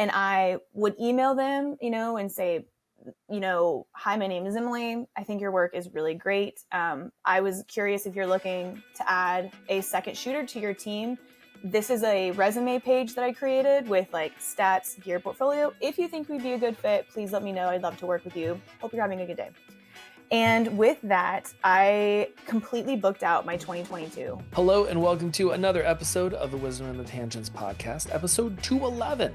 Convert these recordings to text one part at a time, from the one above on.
And I would email them, and say, hi, my name is Emily. I think your work is really great. I was curious if you're looking to add a second shooter to your team. This is a resume page that I created with like stats, gear, portfolio. If you think we'd be a good fit, please let me know. I'd love to work with you. Hope you're having a good day. And with that, I completely booked out my 2022. Hello and welcome to another episode of the Wisdom and the Tangents podcast, episode 211.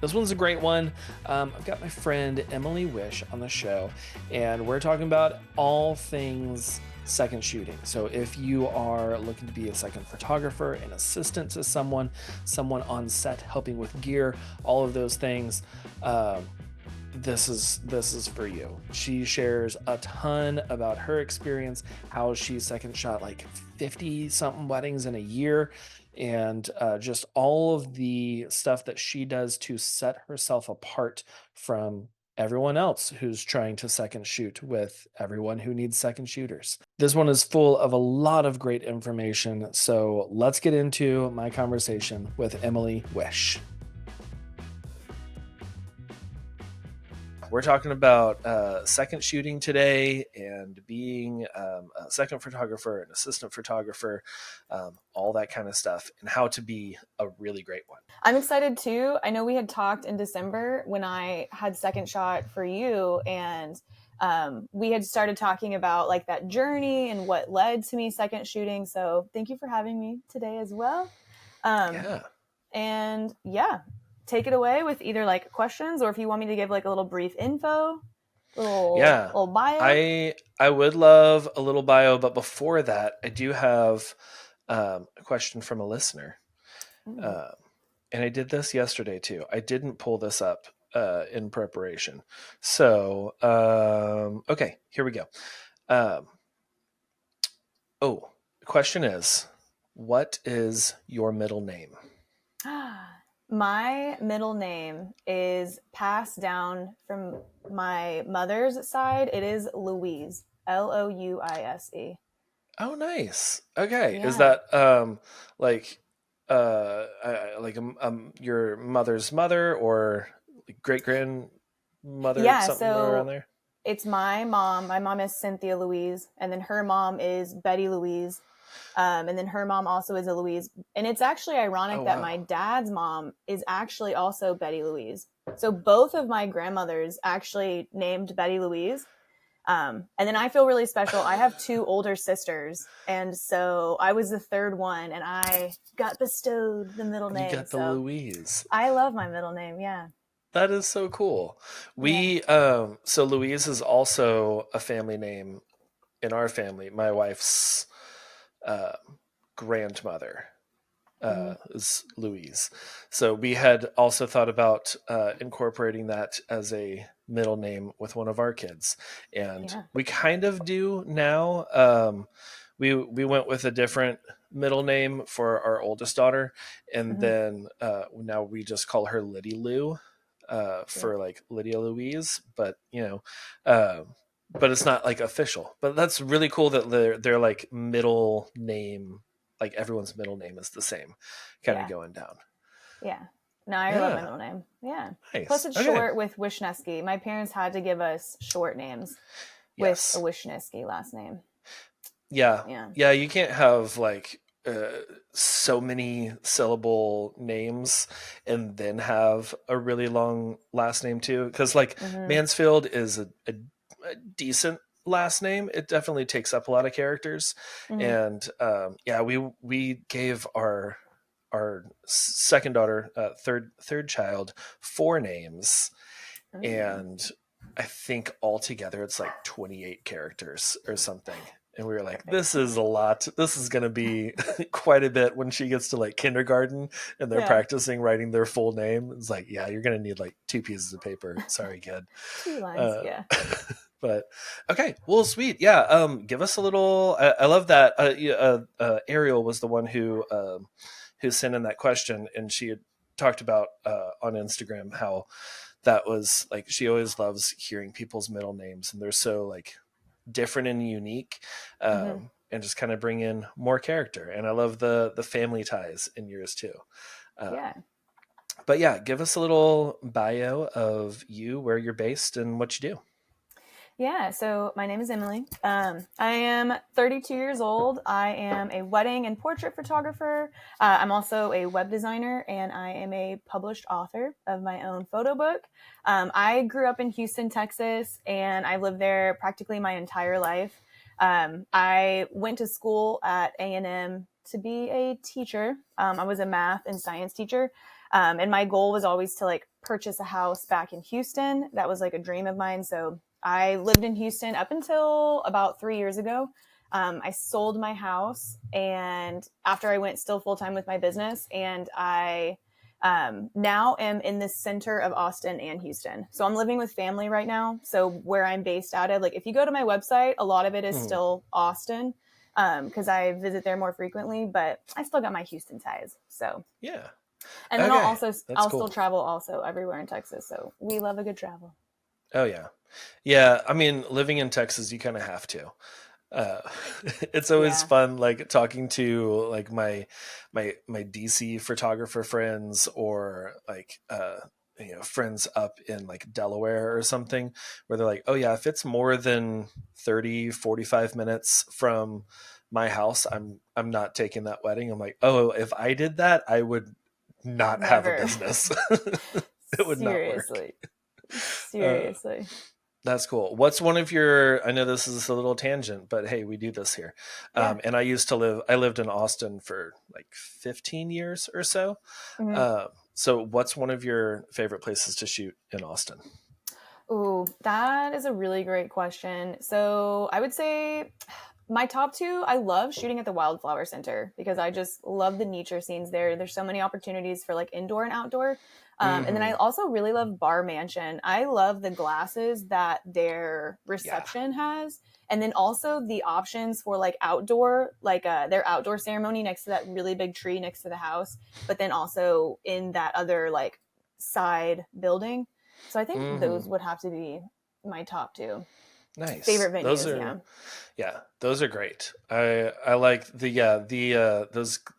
This one's a great one. I've got my friend Emily Wisch on the show, and we're talking about all things second shooting. So if you are looking to be a second photographer, an assistant to someone on set helping with gear, all of those things, this is for you. She shares a ton about her experience, how she second shot like 50 something weddings in a year, and just all of the stuff that she does to set herself apart from everyone else who's trying to second shoot with everyone who needs second shooters. This one is full of a lot of great information, so let's get into my conversation with Emily Wisch. We're talking about second shooting today and being a second photographer, an assistant photographer, all that kind of stuff, and how to be a really great one. I'm excited too. I know we had talked in December when I had second shot for you, and we had started talking about like that journey and what led to me second shooting. So thank you for having me today as well. And yeah, take it away with either like questions or if you want me to give like a little brief info, little bio. I would love a little bio, but before that, I do have a question from a listener. And I did this yesterday too. I didn't pull this up in preparation. So, okay, here we go. The question is, what is your middle name? My middle name is passed down from my mother's side. It is Louise, Louise. Oh, nice. Okay. Yeah. Is that your mother's mother or great grandmother? Yeah, something so around there? It's my mom. My mom is Cynthia Louise, and then her mom is Betty Louise. And then her mom also is a Louise. And it's actually ironic that my dad's mom is actually also Betty Louise. So both of my grandmothers actually named Betty Louise. And then I feel really special. I have two older sisters. And so I was the third one, and I got bestowed the middle name. You got the Louise. I love my middle name, yeah. That is so cool. So Louise is also a family name in our family. My wife's grandmother is Louise. So we had also thought about incorporating that as a middle name with one of our kids. And we kind of do now. We went with a different middle name for our oldest daughter. And then now we just call her Liddy Lou for like Lydia Louise. But, but it's not like official. But that's really cool that they're like middle name, like everyone's middle name is the same, kind of going down. Yeah. No, I love my middle name. Yeah. Nice. Plus it's short with Wischneski. My parents had to give us short names with a Wischneski last name. Yeah. You can't have like so many syllable names and then have a really long last name too. Because like Mansfield is a decent last name. It definitely takes up a lot of characters. And we gave our second daughter, third child, 4 names. And I think altogether it's like 28 characters or something. And we were like, this is a lot. This is going to be quite a bit when she gets to like kindergarten and they're practicing writing their full name. It's like, you're going to need like 2 pieces of paper. Sorry, kid. 2 lines, But okay, well, sweet. Give us a little. I love that. Ariel was the one who sent in that question, and she had talked about on Instagram how that was like she always loves hearing people's middle names, and they're so like different and unique, and just kind of bring in more character. And I love the family ties in yours too. But yeah, give us a little bio of you, where you're based, and what you do. Yeah, so my name is Emily. I am 32 years old. I am a wedding and portrait photographer. I'm also a web designer, and I am a published author of my own photo book. I grew up in Houston, Texas, and I lived there practically my entire life. I went to school at A&M to be a teacher. I was a math and science teacher. And my goal was always to like purchase a house back in Houston. That was like a dream of mine. So I lived in Houston up until about 3 years ago. I sold my house, and after I went still full time with my business, and I now am in the center of Austin and Houston. So I'm living with family right now. So where I'm based out of, like if you go to my website, a lot of it is Mm. still Austin because I visit there more frequently, but I still got my Houston ties. So Yeah. and then Okay. That's I'll still cool. travel also everywhere in Texas. So we love a good travel. Oh yeah. Yeah. I mean, living in Texas, you kind of have to. Uh, it's always Yeah. fun, like talking to like my DC photographer friends, or like friends up in like Delaware or something, where they're like, oh yeah, if it's more than 30-45 minutes from my house, I'm not taking that wedding. I'm like, oh, if I did that, I would not have a Never. business. It would not work. Seriously. uh, Seriously. that's cool. What's one of your? I know this is a little tangent, but hey, we do this here. Yeah. And I used to live. I lived in Austin for like 15 years or so. Mm-hmm. So, what's one of your favorite places to shoot in Austin? Ooh, that is a really great question. So I would say my top two, I love shooting at the Wildflower Center because I just love the nature scenes there. There's so many opportunities for like indoor and outdoor. And then I Hmm. also really love Bar Mansion. I love the glasses that their Yeah. reception has. And then also the options for like outdoor, like their outdoor ceremony next to that really big tree next to the house, but then also in that other like side building. So I think Hmm. those would have to be my top two Nice. favorite Those venues. are Yeah. Yeah, those are great. I like the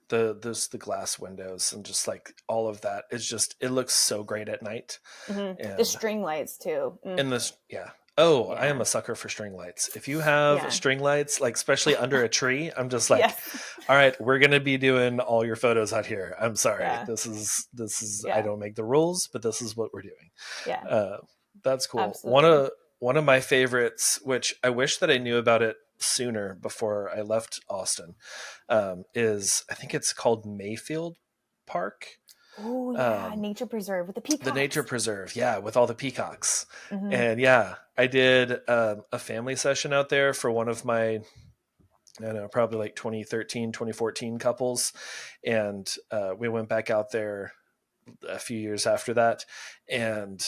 the glass windows, and just like all of that. It's just, it looks so great at night. The And string lights too. in this, yeah. Oh, I am Yeah. a sucker for string lights. If you have Yeah. string lights, like especially under a tree, I'm just like, Yes. all right, we're gonna be doing all your photos out here. I'm sorry. Yeah. This is I Yeah. don't make the rules, but this is what we're doing. Yeah. Uh, that's cool. Absolutely. One of my favorites, which I wish that I knew about it sooner before I left Austin, is, I think it's called Mayfield Park. Oh yeah, Um, nature preserve with the the nature peacocks. preserve, yeah, with all the peacocks. Mm-hmm. And yeah, I did a family session out there for one of my, I don't know, probably like 2013, 2014 couples. And we went back out there a few years after that. And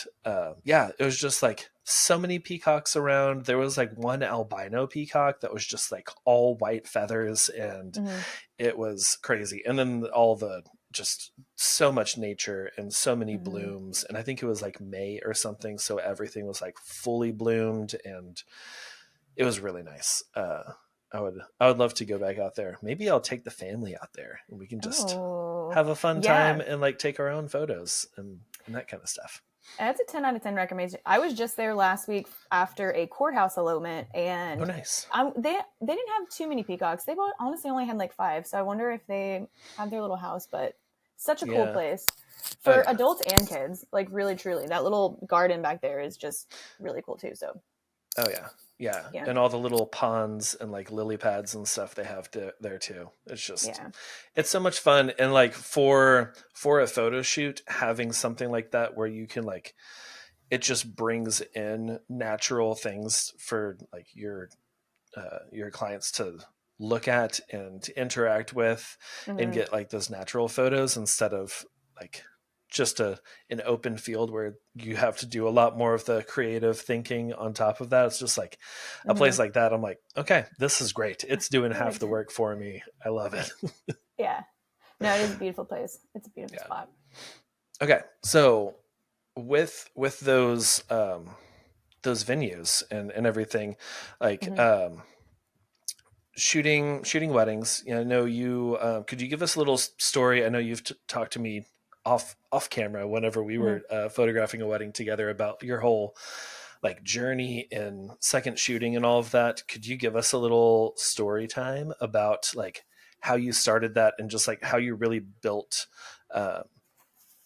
yeah, it was just like so many peacocks around. There was like one albino peacock that was just like all white feathers, and Mm-hmm. it was crazy. And then all the, just so much nature and so many Mm-hmm. blooms. And I think it was like May or something, so everything was like fully bloomed, and it was really nice. I would love to go back out there. Maybe I'll take the family out there and we can just Oh have a fun time yeah. and like take our own photos and that kind of stuff. That's a 10 out of 10 recommendation. I was just there last week after a courthouse elopement, Oh, and nice. they didn't have too many peacocks. They honestly only had like five. So I wonder if they had their little house. But such a cool Yeah. place Oh, for yeah. adults and kids. Like really, truly, that little garden back there is just really cool too. So Oh, yeah. Yeah. yeah, And all the little ponds and like lily pads and stuff they have there too. It's just, yeah, it's so much fun. And like for a photo shoot, having something like that where you can like, it just brings in natural things for like your clients to look at and to interact with, and mm-hmm. get like those natural photos, instead of like just an open field where you have to do a lot more of the creative thinking on top of that. It's just like a Mm-hmm. place like that, I'm like, okay, this is great. It's doing half Perfect. the work for me. I love it. Yeah, no, it is a beautiful place. It's a beautiful Yeah. spot. Okay, so with those venues and everything, like Mm-hmm. shooting weddings. You know, I know you, could you give us a little story? I know you've talked to me off camera whenever we Mhm. were photographing a wedding together about your whole like journey in second shooting and all of that. Could you give us a little story time about like how you started that and just like how you really built uh,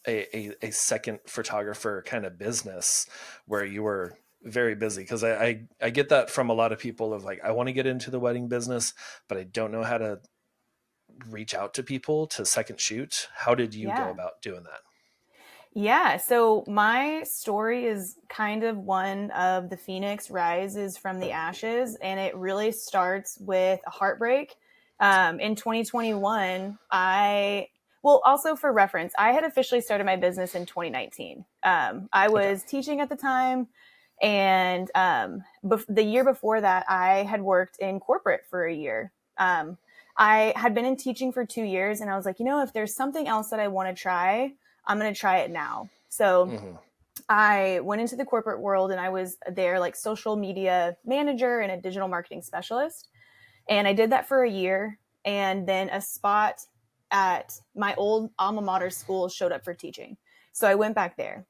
a second photographer kind of business where you were very busy? Because I get that from a lot of people of like, I want to get into the wedding business, but I don't know how to reach out to people to second shoot. How did you go Yeah. about doing that? Yeah. So my story is kind of one of the phoenix rises from the ashes, and it really starts with a heartbreak. In 2021, well, also for reference, I had officially started my business in 2019. I Okay. was teaching at the time, and the year before that, I had worked in corporate for a year. I had been in teaching for 2 years, and I was like, if there's something else that I want to try, I'm going to try it now. So Mm-hmm. I went into the corporate world, and I was there like social media manager and a digital marketing specialist. And I did that for a year. And then a spot at my old alma mater school showed up for teaching. So I went back there.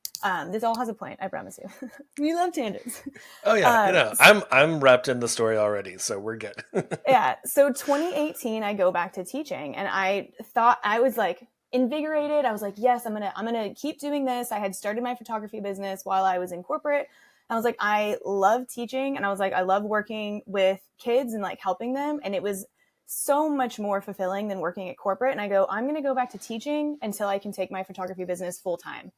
This all has a point, I promise you. We love tangents. Oh yeah, Uh, I'm wrapped in the story already, so we're good. yeah. So 2018, I go back to teaching, and I thought I was like invigorated. I was like, yes, I'm gonna keep doing this. I had started my photography business while I was in corporate. I was like, I love teaching, and I was like, I love working with kids and like helping them, and it was so much more fulfilling than working at corporate. And I go, I'm gonna go back to teaching until I can take my photography business full time.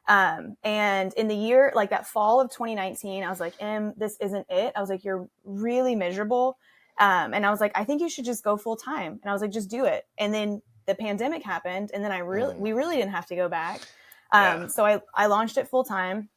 And in the year, like that fall of 2019, I was like, this isn't it. I was like, you're really miserable. And I was like, I think you should just go full time. And I was like, just do it. And then the pandemic happened, and then Mm, we really didn't have to go back. yeah. So I launched it full time.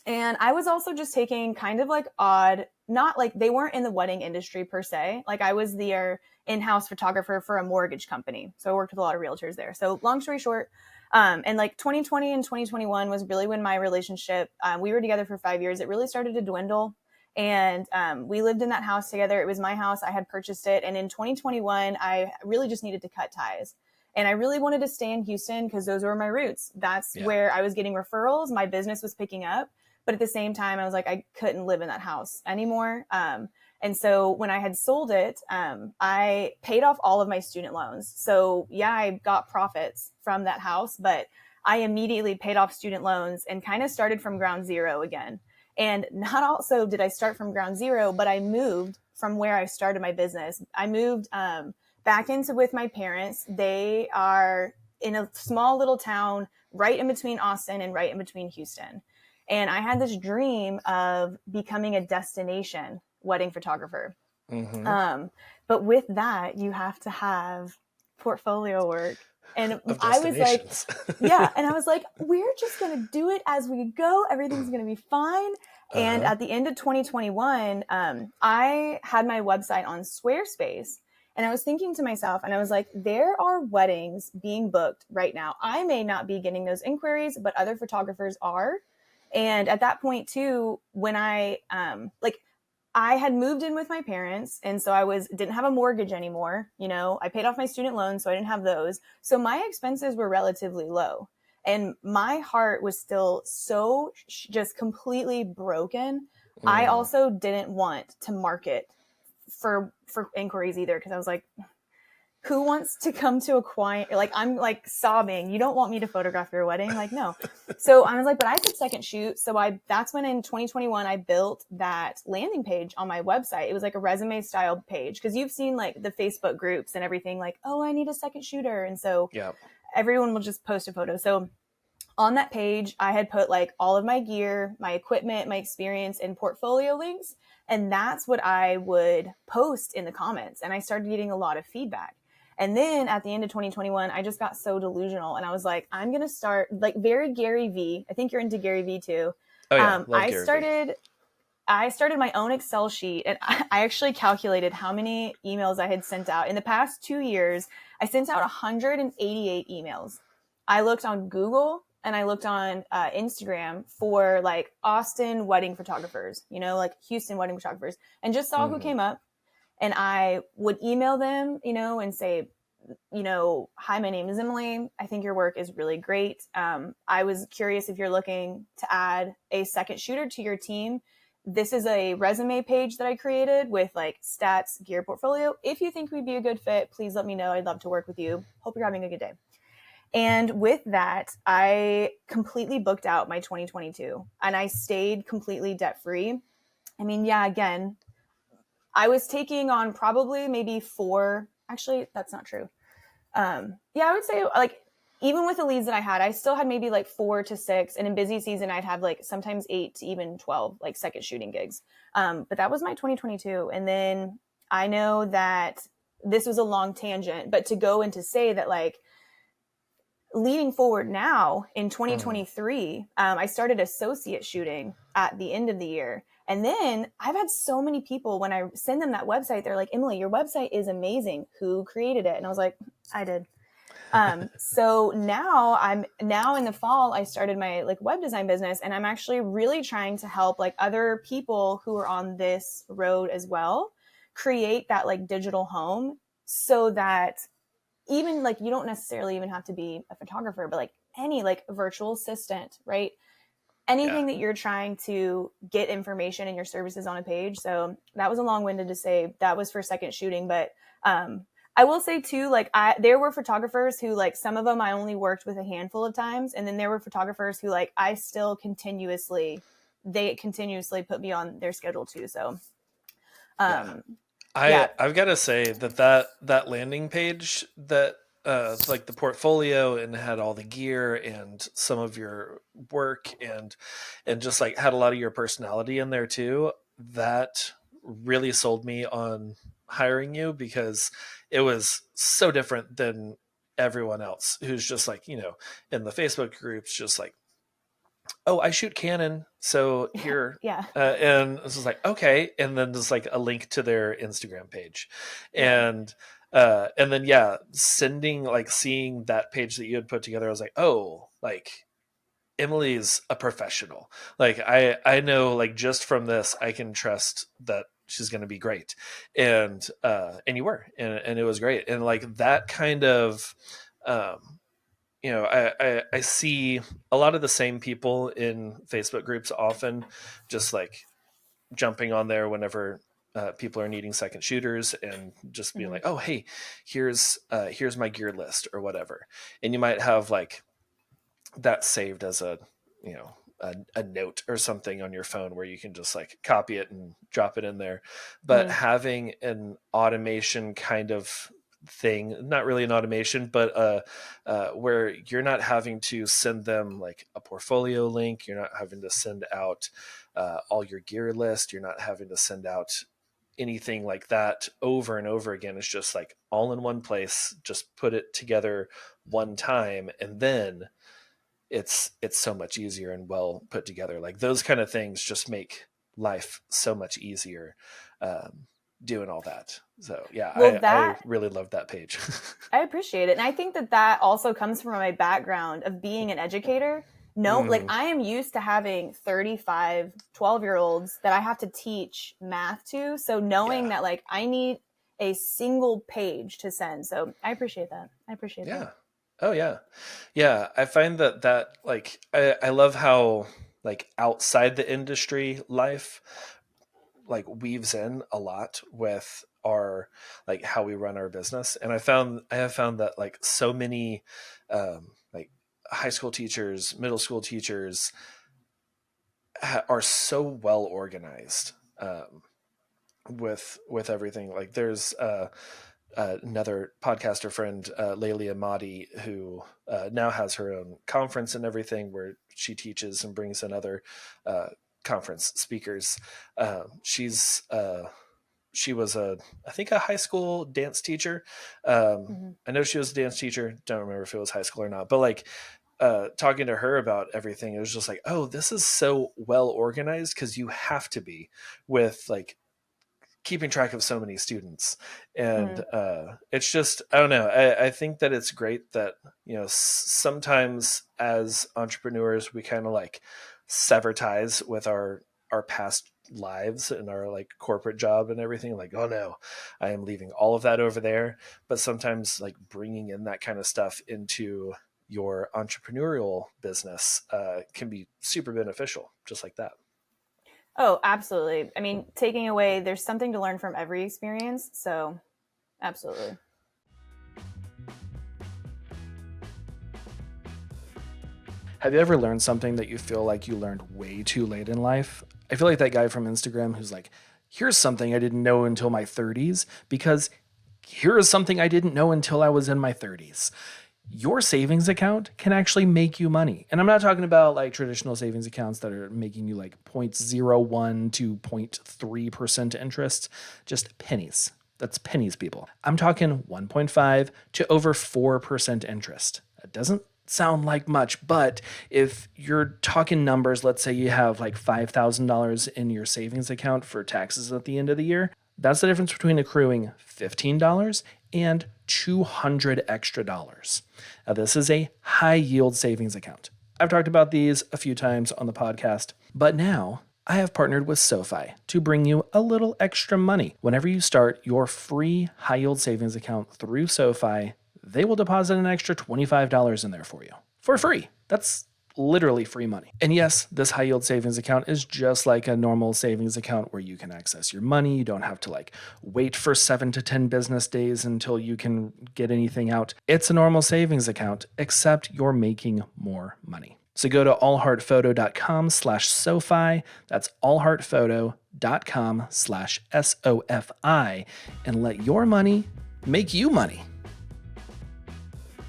And I was also just taking kind of like odd, not like they weren't in the wedding industry per se. Like I was their in-house photographer for a mortgage company. So I worked with a lot of realtors there. So long story short, and like 2020 and 2021 was really when my relationship, we were together for 5 years. It really started to dwindle. And we lived in that house together. It was my house. I had purchased it. And in 2021, I really just needed to cut ties. And I really wanted to stay in Houston because those were my roots. That's Yeah. where I was getting referrals. My business was picking up. But at the same time, I was like, I couldn't live in that house anymore. And so when I had sold it, I paid off all of my student loans. So yeah, I got profits from that house, but I immediately paid off student loans and kind of started from ground zero again. And not also did I start from ground zero, but I moved from where I started my business. I moved back into with my parents. They are in a small little town right in between Austin and right in between Houston. And I had this dream of becoming a destination wedding photographer. Mm-hmm. Um, but with that, you have to have portfolio work. And Of I was like, destinations. yeah. And I was like, we're just going to do it as we go. Everything's going to be fine. And Uh-huh. at the end of 2021, I had my website on Squarespace. And I was thinking to myself, and I was like, there are weddings being booked right now. I may not be getting those inquiries, but other photographers are. And at that point too, when I had moved in with my parents, and so didn't have a mortgage anymore. I paid off my student loans, so I didn't have those. So my expenses were relatively low. And my heart was still so just completely broken. I Mm, also didn't want to market for inquiries either, because I was like, who wants to come to a client? Like, I'm like sobbing. You don't want me to photograph your wedding? Like, no. So I was like, but I could second shoot. So that's when in 2021, I built that landing page on my website. It was like a resume style page. Cause you've seen like the Facebook groups and everything like, oh, I need a second shooter. And so yeah. everyone will just post a photo. So on that page, I had put like all of my gear, my equipment, my experience, and portfolio links. And that's what I would post in the comments. And I started getting a lot of feedback. And then at the end of 2021, I just got so delusional. And I was like, I'm going to start like very Gary V. I think you're into Gary V too. Oh yeah, love I Gary Vee. started I started my own Excel sheet, and I actually calculated how many emails I had sent out. In the past 2 years, I sent out 188 emails. I looked on Google and I looked on Instagram for like Austin wedding photographers, like Houston wedding photographers, and just saw who Mm-hmm. came up. And I would email them, and say, hi, my name is Emily. I think your work is really great. I was curious if you're looking to add a second shooter to your team. This is a resume page that I created with like stats, gear, portfolio. If you think we'd be a good fit, please let me know. I'd love to work with you. Hope you're having a good day. And with that, I completely booked out my 2022 and I stayed completely debt free. I mean, yeah, again, I was taking on probably maybe four. Actually, that's not true. Yeah, I would say like even with the leads that I had, I still had maybe like 4 to 6. And in busy season, I'd have like sometimes 8 to even 12 like second shooting gigs. But that was my 2022. And then I know that this was a long tangent, but to go into say that like leading forward now in Mm. 2023, I started associate shooting at the end of the year. And then I've had so many people when I send them that website, they're like, Emily, your website is amazing. Who created it? And I was like, I did. So now in the fall, I started my like web design business and I'm actually really trying to help like other people who are on this road as well, create that like digital home so that even like you don't necessarily even have to be a photographer, but like any like virtual assistant, right? Yeah. Anything that you're trying to get information and your services on a page. So that was a long winded to say that was for second shooting, but I will say too, like there were photographers who like some of them I only worked with a handful of times, and then there were photographers who like they continuously put me on their schedule too. So Yeah. um, yeah. I've got to say that landing page that like the portfolio and had all the gear and some of your work and just like had a lot of your personality in there too. That really sold me on hiring you because it was so different than everyone else who's just like, in the Facebook groups just like, oh, I shoot Canon, so here. Yeah. And this was like, okay. And then there's like a link to their Instagram page. Yeah. And then, yeah, seeing that page that you had put together, I was like, oh, like Emily's a professional. Like I know like just from this, I can trust that she's going to be great. And you were, and it was great. And like that kind of, um, I see a lot of the same people in Facebook groups often, just like jumping on there whenever people are needing second shooters and just being Mm-hmm. like, oh, hey, here's my gear list or whatever. And you might have like that saved as you know, a note or something on your phone where you can just like copy it and drop it in there. But Mm-hmm. having an automation kind of thing, not really an automation, but where you're not having to send them like a portfolio link, you're not having to send out all your gear list, you're not having to send out anything like that over and over again. It's just like all in one place, just put it together one time, and then it's so much easier and well put together. Like those kind of things just make life so much easier, doing all that. So yeah, Well, I that really love that page. I appreciate it. And I think that that also comes from my background of being an educator. No, like Hmm. I am used to having 35, 12-year-olds that I have to teach math to. So knowing Yeah. that like I need a single page to send. So I appreciate that. I appreciate that. Yeah. Oh yeah. Yeah. I find that like I love how like outside the industry life like weaves in a lot with our like how we run our business. And I have found that like so many like high school teachers, middle school teachers are so well organized, with everything. Like there's another podcaster friend, Leila Mahdi, who now has her own conference and everything where she teaches and brings in other uh, conference speakers. She was I think a high school dance teacher. Mm-hmm. I know she was a dance teacher. Don't remember if it was high school or not, but like talking to her about everything, it was just like, oh, this is so well organized because you have to be with like keeping track of so many students. And Mm-hmm. it's just, I don't know, I think that it's great that sometimes as entrepreneurs we kind of like sever ties with our our past lives and our like corporate job and everything, like, oh no, I am leaving all of that over there. But sometimes like bringing in that kind of stuff into your entrepreneurial business can be super beneficial, just like that. Oh, absolutely. I mean, taking away, there's something to learn from every experience. So, absolutely. Have you ever learned something that you feel like you learned way too late in life? I feel like that guy from Instagram who's like, here's something I didn't know until my 30s, because here is something I didn't know until I was in my 30s. Your savings account can actually make you money. And I'm not talking about like traditional savings accounts that are making you like 0.01 to 0.3% interest, just pennies. That's pennies, people. I'm talking 1.5 to over 4% interest. That doesn't sound like much, but if you're talking numbers, let's say you have like $5,000 in your savings account for taxes at the end of the year, that's the difference between accruing $15 and $200 extra dollars. Now, this is a high yield savings account. I've talked about these a few times on the podcast, but now I have partnered with SoFi to bring you a little extra money. Whenever you start your free high yield savings account through SoFi, they will deposit an extra $25 in there for you for free. That's literally free money. And yes, this high yield savings account is just like a normal savings account where you can access your money. You don't have to like wait for 7 to 10 business days until you can get anything out. It's a normal savings account, except you're making more money. So go to allheartphoto.com/SoFi. That's allheartphoto.com/SOFI and let your money make you money.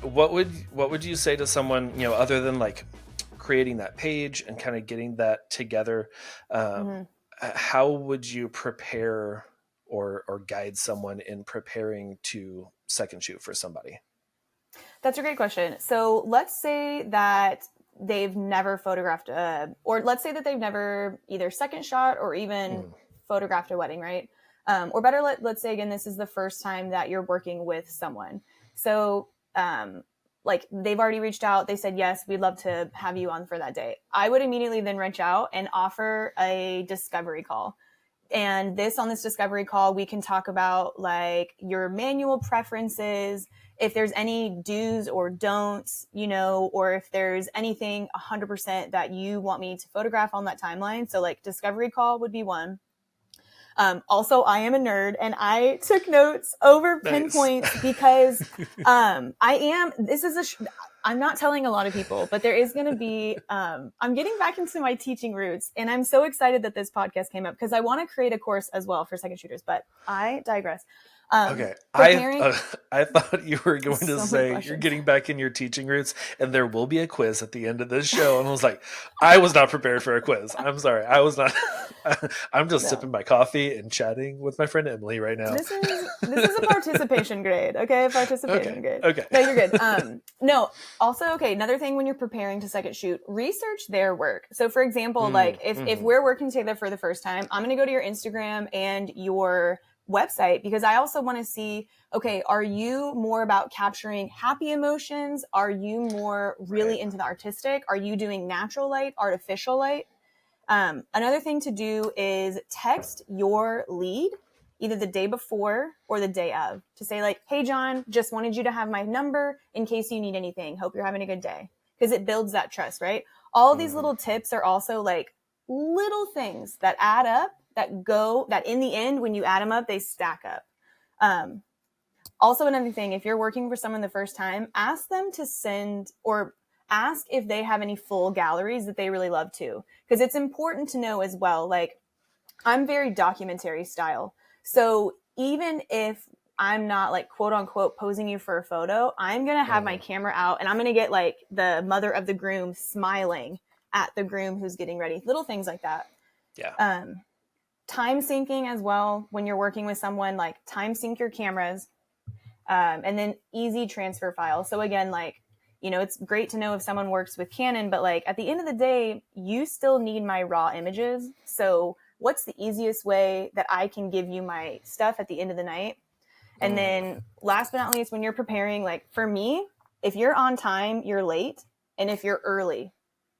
What would you say to someone, other than like creating that page and kind of getting that together, how would you prepare or guide someone in preparing to second shoot for somebody? That's a great question. So let's say that they've never photographed or let's say that they've never either second shot or even photographed a wedding, right? Or better, let's say again, this is the first time that you're working with someone. So like they've already reached out. They said, yes, we'd love to have you on for that day. I would immediately then reach out and offer a discovery call. And on this discovery call, we can talk about like your manual preferences, if there's any do's or don'ts, or if there's anything 100% that you want me to photograph on that timeline. So like discovery call would be one. Also, I am a nerd and I took notes over pinpoints because I'm not telling a lot of people, but there is going to be, I'm getting back into my teaching roots and I'm so excited that this podcast came up because I want to create a course as well for second shooters, but I digress. Okay. I thought you were going to say you're getting back in your teaching roots and there will be a quiz at the end of this show. And I was like, I was not prepared for a quiz. I'm sorry. I was not. I'm just sipping my coffee and chatting with my friend Emily right now. This is a participation grade. Okay. Participation grade. Okay. No, you're good. No, also, okay. Another thing when you're preparing to second shoot, research their work. So for example, like if we're working together for the first time, I'm going to go to your Instagram and your website because I also want to see, okay, are you more about capturing happy emotions? Are you more really into the artistic? Are you doing natural light, artificial light? Another thing to do is text your lead either the day before or the day of to say like, hey, John, just wanted you to have my number in case you need anything. Hope you're having a good day. Because it builds that trust, right? All of these little tips are also like little things that add up that in the end, when you add them up, they stack up. Also, another thing, if you're working for someone the first time, ask them to send or ask if they have any full galleries that they really love too. Because it's important to know as well, like I'm very documentary style. So even if I'm not like quote unquote posing you for a photo, I'm going to have my camera out and I'm going to get like the mother of the groom smiling at the groom who's getting ready. Little things like that. Yeah. Time syncing as well. When you're working with someone, like time sync your cameras, and then easy transfer files. So again, like, it's great to know if someone works with Canon, but like at the end of the day, you still need my raw images. So what's the easiest way that I can give you my stuff at the end of the night? And then last but not least, when you're preparing, like for me, if you're on time, you're late. And if you're early,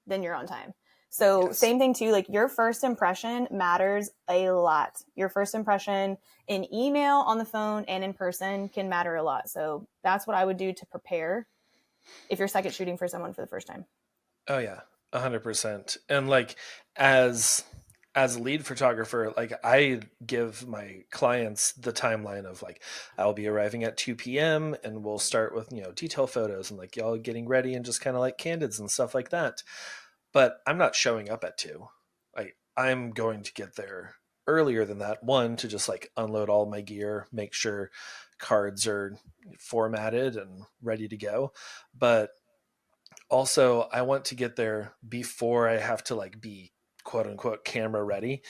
then you're on time. So Yes. same thing too, like your first impression matters a lot. Your first impression in email, on the phone, and in person can matter a lot. So that's what I would do to prepare if you're second shooting for someone for the first time. Oh yeah, 100%. And like as as a lead photographer, like I give my clients the timeline of like I'll be arriving at 2 p.m. and we'll start with, detail photos and like y'all getting ready and just kind of like candids and stuff like that. But I'm not showing up at 2. Like I'm going to get there earlier than that. One, to just like unload all my gear, make sure cards are formatted and ready to go. But also I want to get there before I have to like be quote unquote camera ready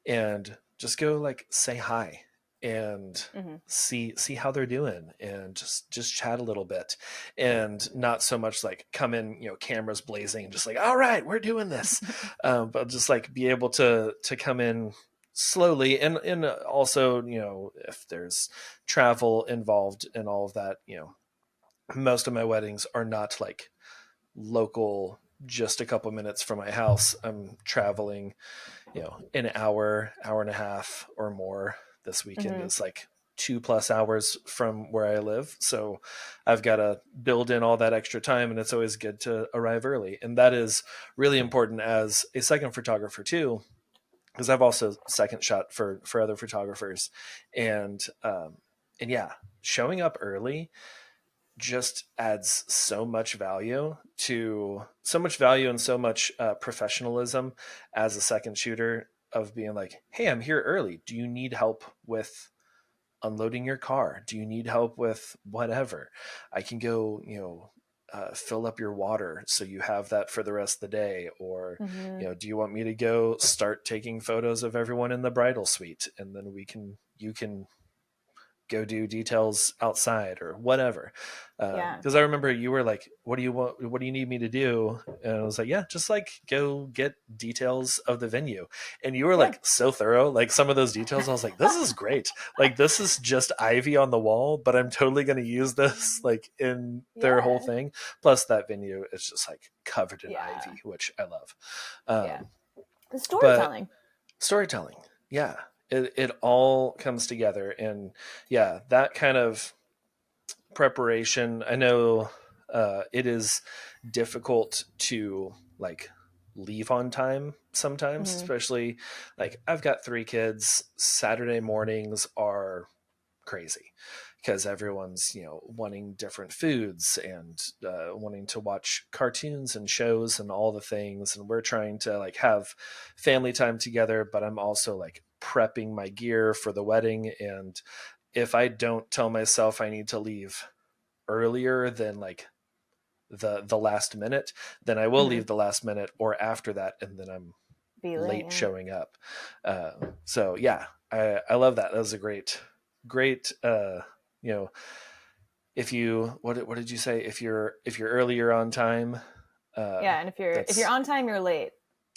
and just go like say hi and Mm-hmm. see how they're doing and just chat a little bit and not so much like come in cameras blazing and just like all right we're doing this, but just like be able to come in slowly and also if there's travel involved and all of that, most of my weddings are not like local, just a couple minutes from my house. I'm traveling, an hour and a half or more. This weekend Mm-hmm. is like 2+ hours from where I live. So I've got to build in all that extra time, and it's always good to arrive early. And that is really important as a second photographer too, because I've also second shot for other photographers. And yeah, showing up early just adds so much value and so much professionalism as a second shooter of being like, hey, I'm here early, do you need help with unloading your car, do you need help with whatever, I can go fill up your water so you have that for the rest of the day, or Mm-hmm. do you want me to go start taking photos of everyone in the bridal suite and then you can go do details outside or whatever. Yeah. Because I remember you were like, what do you want? What do you need me to do? And I was like, yeah, just like go get details of the venue. And you were Yeah. like so thorough. Like some of those details, I was like, this is great. Like this is just ivy on the wall, but I'm totally going to use this like in their whole Yeah. thing. Plus that venue is just like covered in Yeah. ivy, which I love. Yeah. Um, The but storytelling. storytelling, yeah, it all comes together. And yeah, that kind of preparation, I know it is difficult to like leave on time sometimes, Mm-hmm. especially like I've got 3 kids. Saturday mornings are crazy because everyone's wanting different foods and wanting to watch cartoons and shows and all the things, and we're trying to like have family time together, but I'm also like prepping my gear for the wedding. And if I don't tell myself I need to leave earlier than like the last minute, then I will Mm-hmm. leave the last minute or after that, and then I'm Be late. late Yeah. showing up. So yeah, I love that. That was a great you know if you what did you say, if you're earlier on time, Yeah. And if you're that's on time, you're late.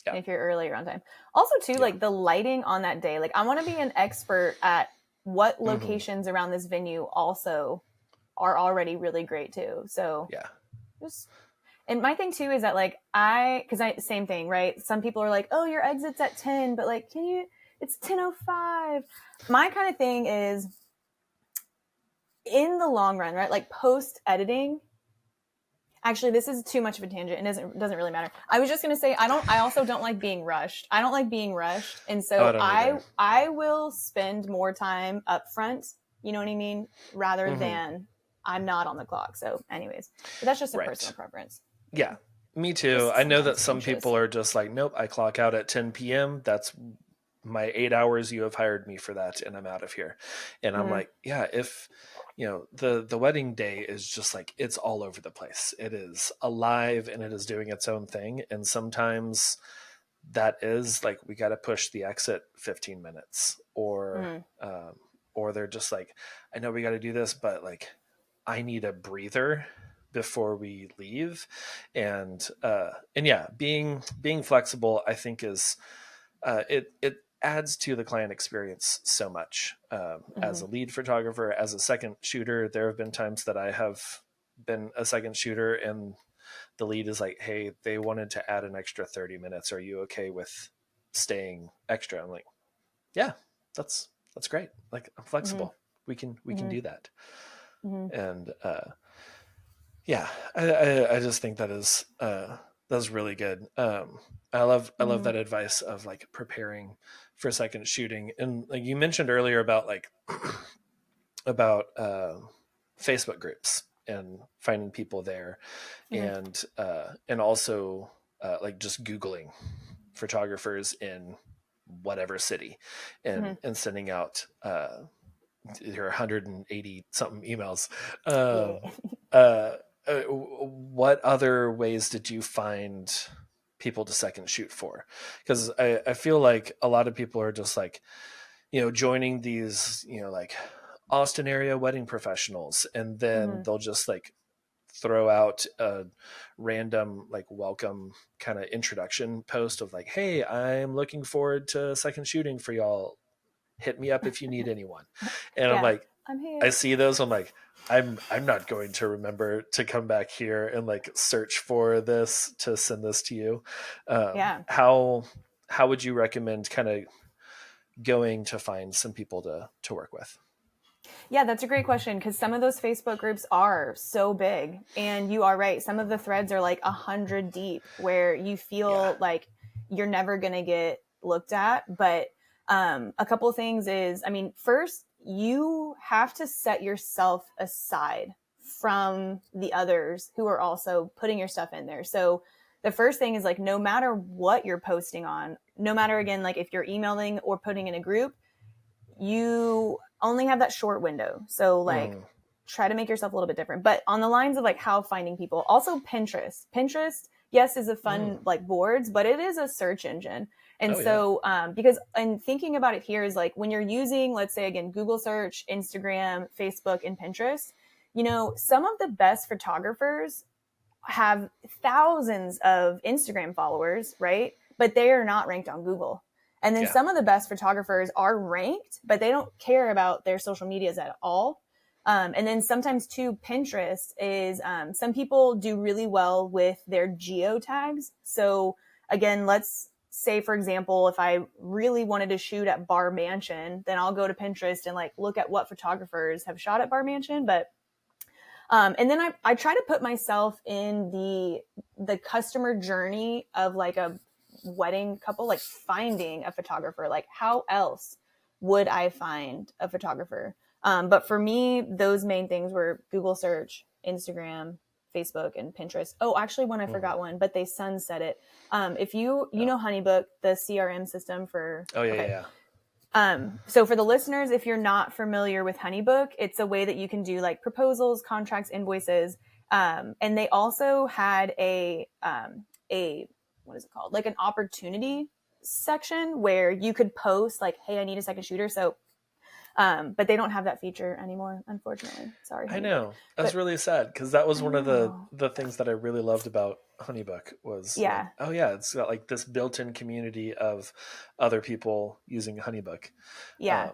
yeah, And if you're early, you're on time. Also, too, yeah. like the lighting on that day. Like I want to be an expert at what Hmm. locations around this venue also are already really great too. So Yeah. just and my thing too is that like because I same thing, right? Some people are like, oh, your exit's at 10, but like, can you? It's 10:05. My kind of thing is in the long run, right? Like post editing. Actually, this is too much of a tangent. It doesn't really matter. I was just gonna say I also don't like being rushed. I don't like being rushed, and Oh, I so don't I either. I will spend more time up front. You know what I mean? Rather Hmm. than I'm not on the clock. So, anyways, but that's just a personal Right. preference. Yeah, me too. Just I know that sometimes some people anxious. are just like, nope, I clock out at 10 p.m. That's my 8 hours. You have hired me for that, and I'm out of here. And I'm Mm-hmm. like, yeah, if the wedding day is just like it's all over the place. It is alive and it is doing its own thing. And sometimes that is like we got to push the exit 15 minutes, Mm-hmm. or they're just like, I know we got to do this, but like I need a breather before we leave. And yeah, being flexible, I think is it adds to the client experience so much. As Mm-hmm. a lead photographer, as a second shooter, there have been times that I have been a second shooter and the lead is like, hey, they wanted to add an extra 30 minutes. Are you okay with staying extra? I'm like, yeah, that's great. Like, I'm Mm-hmm. flexible. We can Mm-hmm. do that. Mm-hmm. And yeah, I just think that's really good. I love Mm-hmm. that advice of like preparing for second shooting. And like you mentioned earlier about like about Facebook groups and finding people there, Mm-hmm. and also like just Googling photographers in whatever city, Mm-hmm. and sending out your 180 something emails. Yeah. Uh, what other ways did you find people to second shoot for? Because I feel like a lot of people are just like, joining these, like Austin area wedding professionals, and then Mm-hmm. they'll just like throw out a random like welcome kind of introduction post of like, hey, I'm looking forward to second shooting for y'all. Hit me up if you need anyone. And I'm Yeah. like, I'm I here. see those. I'm like, I'm not going to remember to come back here and like search for this to send this to you. Yeah. How would you recommend kind of going to find some people to work with? Yeah, that's a great question because some of those Facebook groups are so big, and you are right. Some of the threads are like 100 deep, where you Yeah. feel like you're never gonna get looked at. But a couple of things is, I mean, first you have to set yourself aside from the others who are also putting your stuff in there. So the first thing is like, no matter what you're posting on, no matter again, like if you're emailing or putting in a group, you only have that short window. So like Mm. try to make yourself a little bit different. But on the lines of like how finding people, also Pinterest. Pinterest, yes, is a Mm. fun like boards, but it is a search engine. And Oh yeah. so because and thinking about it here is like when you're using, let's say again, Google search, Instagram, Facebook, and Pinterest, some of the best photographers have thousands of Instagram followers, right? But they are not ranked on Google. And then Yeah. some of the best photographers are ranked, but they don't care about their social medias at all. And then sometimes too, Pinterest is some people do really well with their geo tags. So again, let's say for example, if I really wanted to shoot at Bar Mansion, then I'll go to Pinterest and like look at what photographers have shot at Bar Mansion. But and then I try to put myself in the customer journey of like a wedding couple, like finding a photographer. Like how else would I find a photographer? But for me, those main things were Google search, Instagram, Facebook, and Pinterest. Oh, actually, one I Mm. forgot one, but they sunset it. If you Oh. know HoneyBook, the CRM system for Oh yeah, yeah, okay, yeah. so for the listeners, if you're not familiar with HoneyBook, it's a way that you can do like proposals, contracts, invoices. And they also had a what is it called? Like an opportunity section where you could post like, hey, I need a second shooter. So but they don't have that feature anymore, unfortunately. Sorry, I HoneyBook. know. That's But really sad because that was I one of the know. the things that I really loved about Honeybook was like, Yeah. oh yeah, it's got like this built-in community of other people using Honeybook. Yeah. Um,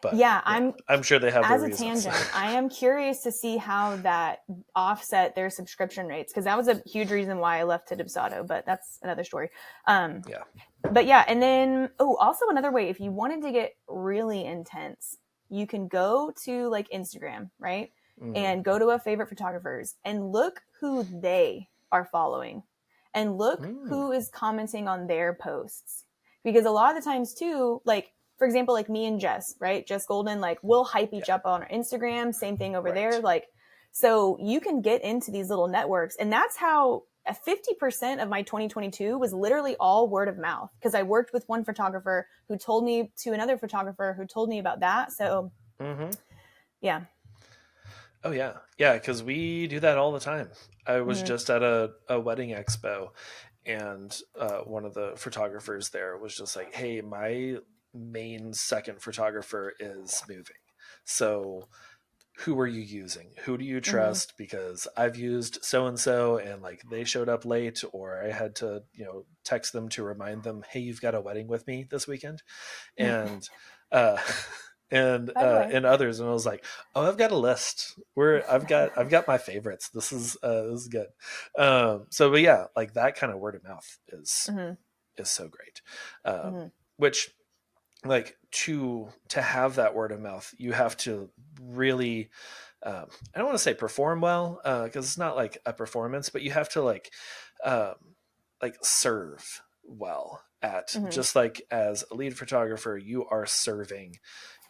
but Yeah. yeah, I'm sure they have their As a reasons. tangent, I am curious to see how that offset their subscription rates because that was a huge reason why I left to Dubsado, but that's another story. Um, Yeah. but yeah, and then also another way, if you wanted to get really intense, you can go to like Instagram, right? Mm. And go to a favorite photographers and look who they are following and look Mm. who is commenting on their posts. Because a lot of the times too, like for example, like me and Jess, right? Jess Golden, like we'll hype each Yeah. up on our Instagram, same thing over there. Right. Like, so you can get into these little networks. And that's how 50% of my 2022 was literally all word of mouth because I worked with one photographer who told me to another photographer who told me about that. So, Mm-hmm. yeah. Oh yeah, yeah, because we do that all the time. I was Mm-hmm. just at a wedding expo, and one of the photographers there was just like, "Hey, my main second photographer is moving, so who are you using? Who do you Mm-hmm. trust? Because I've used so and so, and like they showed up late, or I had to, text them to remind them, hey, you've got a wedding with me this weekend, and uh, By the way. and others, and I was like, oh, I've got a list where I've got my favorites. This is good. So, but yeah, like that kind of word of mouth Mm-hmm. is so great. Um, Mm-hmm. which like to have that word of mouth, you have to really I don't want to say perform well because it's not like a performance, but you have to um, like serve well at, Mm-hmm. just like as a lead photographer you are serving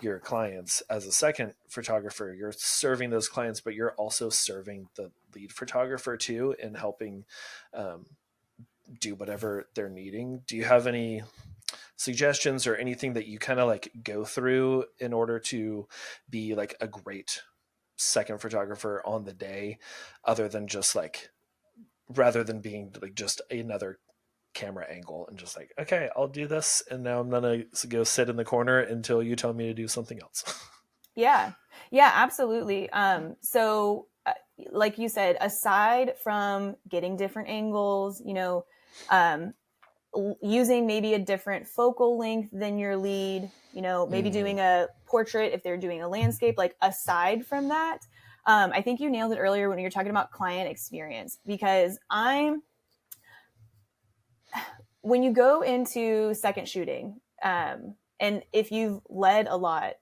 your clients, as a second photographer you're serving those clients, but you're also serving the lead photographer too and helping um, do whatever they're needing. Do you have any suggestions or anything that you kind of like go through in order to be like a great second photographer on the day, other than just like, rather than being like just another camera angle and just like, okay, I'll do this and now I'm gonna go sit in the corner until you tell me to do something else? Yeah. Yeah, absolutely. Like you said, aside from getting different angles, um, using maybe a different focal length than your lead, maybe Mm-hmm. doing a portrait if they're doing a landscape, like aside from that, I think you nailed it earlier when you're talking about client experience, because when you go into second shooting, and if you've led a lot,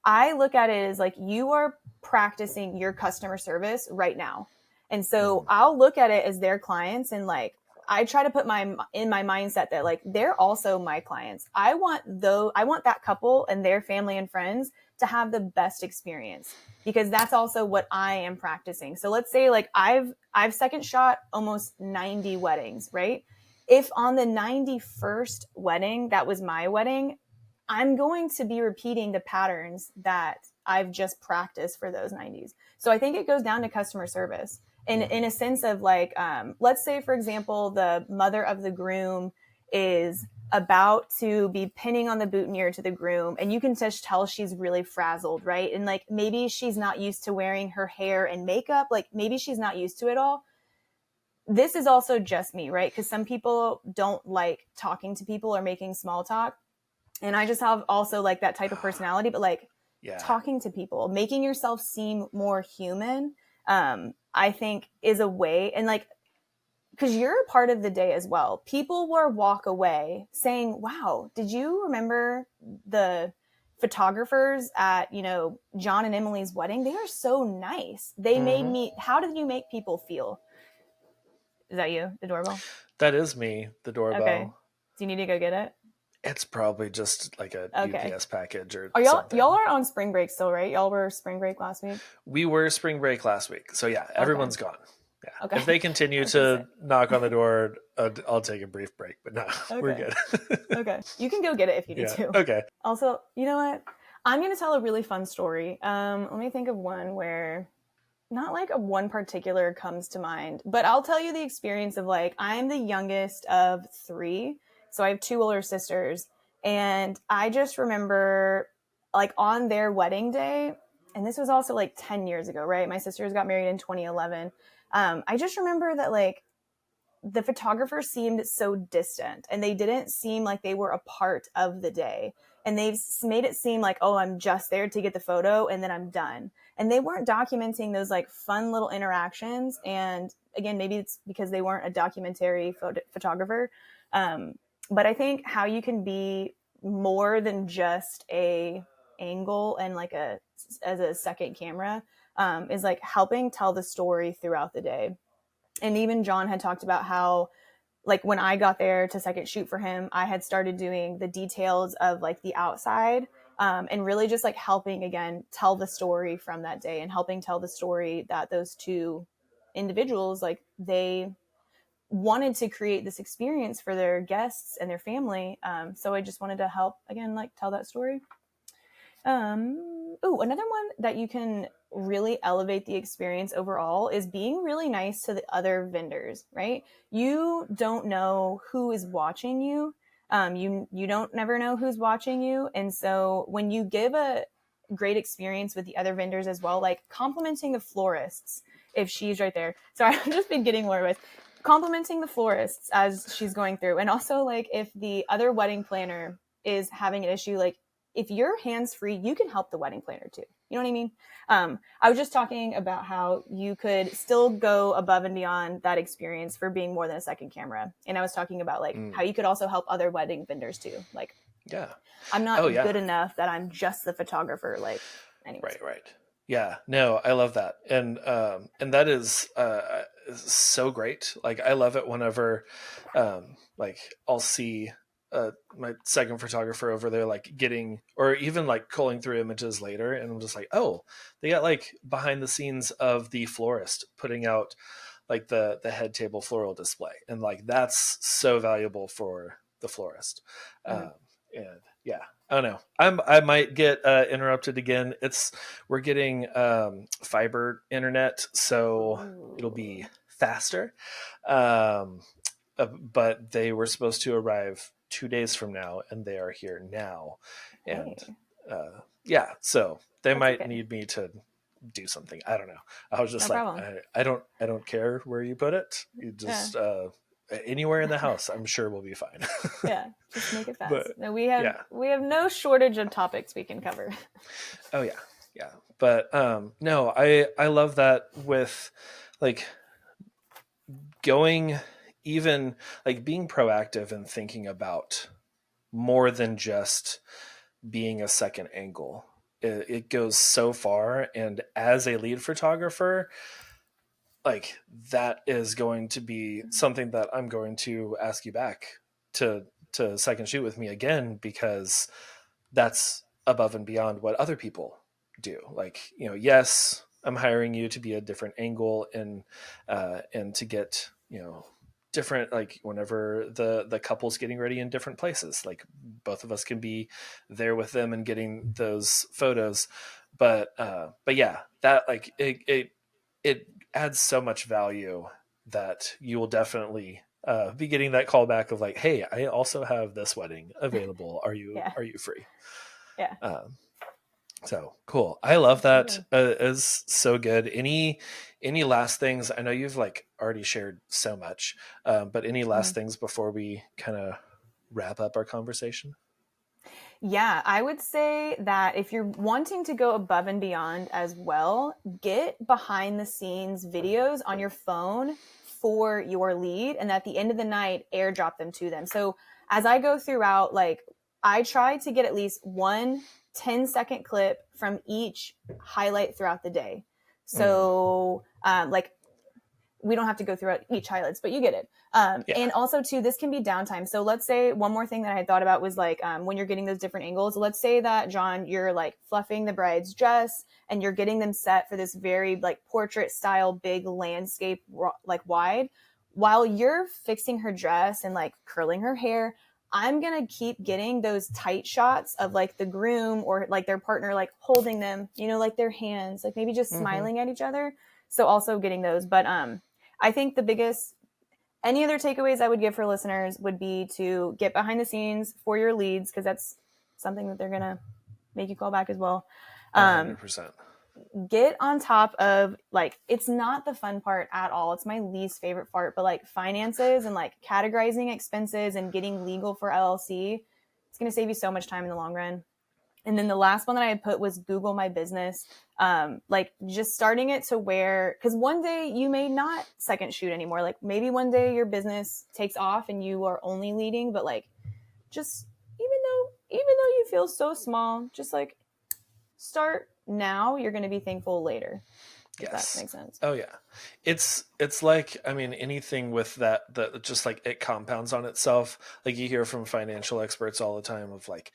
I look at it as like you are practicing your customer service right now. And so I'll look at it as their clients, and like I try to put in my mindset that like they're also my clients. I want that couple and their family and friends to have the best experience, because that's also what I am practicing. So let's say like I've second shot almost 90 weddings, right? If on the 91st wedding, that was my wedding, I'm going to be repeating the patterns that I've just practiced for those 90s. So I think it goes down to customer service in a sense of like, let's say, for example, the mother of the groom is about to be pinning on the boutonniere to the groom, and you can just tell she's really frazzled, right? And like maybe she's not used to wearing her hair and makeup, like maybe she's not used to it all. This is also just me, right? Because some people don't like talking to people or making small talk, and I just have also like that type of personality, but like Yeah. talking to people, making yourself seem more human, I think is a way. And like, because you're a part of the day as well, people will walk away saying, wow, did you remember the photographers at, John and Emily's wedding? They are so nice. They made Mm-hmm. me, how did you make people feel? Is that you, the doorbell? That is me, the Okay. doorbell. Do you need to go get it? It's probably just like a Okay. UPS package or Are y'all something. are on spring break still, right? Y'all were spring break last week. We were spring break last week, so yeah, Okay. everyone's gone. Yeah, Okay. if they continue I was gonna say. to knock on the door, I'll take a brief break, but no, we're Okay. good. Okay. You can go get it if you need Yeah, to. okay. Also, you know what? I'm gonna tell a really fun story. Let me think of one where not like a one particular comes to mind, but I'll tell you the experience of like I'm the youngest of three, so I have two older sisters, and I just remember like on their wedding day, and this was also like 10 years ago, right? My sisters got married in 2011. I just remember that like the photographers seemed so distant, and they didn't seem like they were a part of the day, and they've made it seem like, oh, I'm just there to get the photo and then I'm done, and they weren't documenting those like fun little interactions. And again, maybe it's because they weren't a documentary photographer, um, but I think how you can be more than just a angle and like a as a second camera, is like helping tell the story throughout the day. And even John had talked about how like when I got there to second shoot for him, I had started doing the details of like the outside, and really just like helping again tell the story from that day, and helping tell the story that those two individuals, like they wanted to create this experience for their guests and their family. So I just wanted to help again like tell that story. Another one that you can really elevate the experience overall is being really nice to the other vendors, right? You don't know who is watching you. You don't never know who's watching you. And so when you give a great experience with the other vendors as well, like complimenting the florists, if she's right there. Sorry, I've just been getting more with complimenting the florists as she's going through. And also like if the other wedding planner is having an issue, like if you're hands free, you can help the wedding planner too. You know what I mean? I was just talking about how you could still go above and beyond that experience for being more than a second camera. And I was talking about like how you could also help other wedding vendors too. Like, Yeah. I'm Oh not yeah. good enough that I'm just the photographer. Like, anyways. Right. Yeah. No, I love that. And that is so great. Like I love it whenever like I'll see my second photographer over there like getting or even like culling through images later and I'm just like, "Oh, they got like behind the scenes of the florist putting out like the head table floral display." And like that's so valuable for the florist. Mm-hmm. And yeah, I don't know. I might get interrupted again. We're getting fiber internet, so it'll be Ooh. faster. But they were supposed to arrive 2 days from now, and they are here now. And Hey, yeah, so they that's might okay. need me to do something. I don't know. I was No just like, problem. I don't care where you put it. You Yeah. just anywhere in the house, I'm sure we'll be fine. Yeah. Just make it fast. But No, yeah. we have no shortage of topics we can cover. Oh yeah. But no, I love that with like going even like being proactive and thinking about more than just being a second angle. It goes so far, and as a lead photographer, like that is going to be something that I'm going to ask you back to second shoot with me again because that's above and beyond what other people do. Like, you know, yes, I'm hiring you to be a different angle and to get, you know, different like whenever the couple's getting ready in different places, like both of us can be there with them and getting those photos. But yeah, that like it adds so much value that you will definitely be getting that call back of like, hey, I also have this wedding available. Yeah. Are you free? Yeah. Um, so cool. I love that. Absolutely. Is so good. Any last things? I know you've like already shared so much, but any last Mhm. things before we kind of wrap up our conversation? Yeah, I would say that if you're wanting to go above and beyond as well, get behind the scenes videos on your phone for your lead. And at the end of the night, airdrop them to them. So as I go throughout, like I try to get at least one 10-second clip from each highlight throughout the day. Mm, So, like we don't have to go through each highlights, but you get it. yeah. And also too, this can be downtime. So let's say one more thing that I had thought about was like when you're getting those different angles. Let's say that John, you're like fluffing the bride's dress and you're getting them set for this very like portrait style, big landscape, like wide. While you're fixing her dress and like curling her hair, I'm gonna keep getting those tight shots of like the groom or like their partner, like holding them, you know, like their hands, like maybe just Hmm. smiling at each other. So also getting those, but I think the biggest, any other takeaways I would give for listeners would be to get behind the scenes for your leads because that's something that they're going to make you call back as well. A Um, hundred percent. get on top of like, it's not the fun part at all. It's my least favorite part, but like finances and like categorizing expenses and getting legal for LLC, it's going to save you so much time in the long run. And then the last one that I had put was Google My Business. Like just starting it to where, because one day you may not second shoot anymore. Like maybe one day your business takes off and you are only leading, but like just even though you feel so small, just like start now. You're going to be thankful later, if that Yes. makes sense. Oh yeah. It's like I mean anything with that just like it compounds on itself. Like you hear from financial experts all the time of like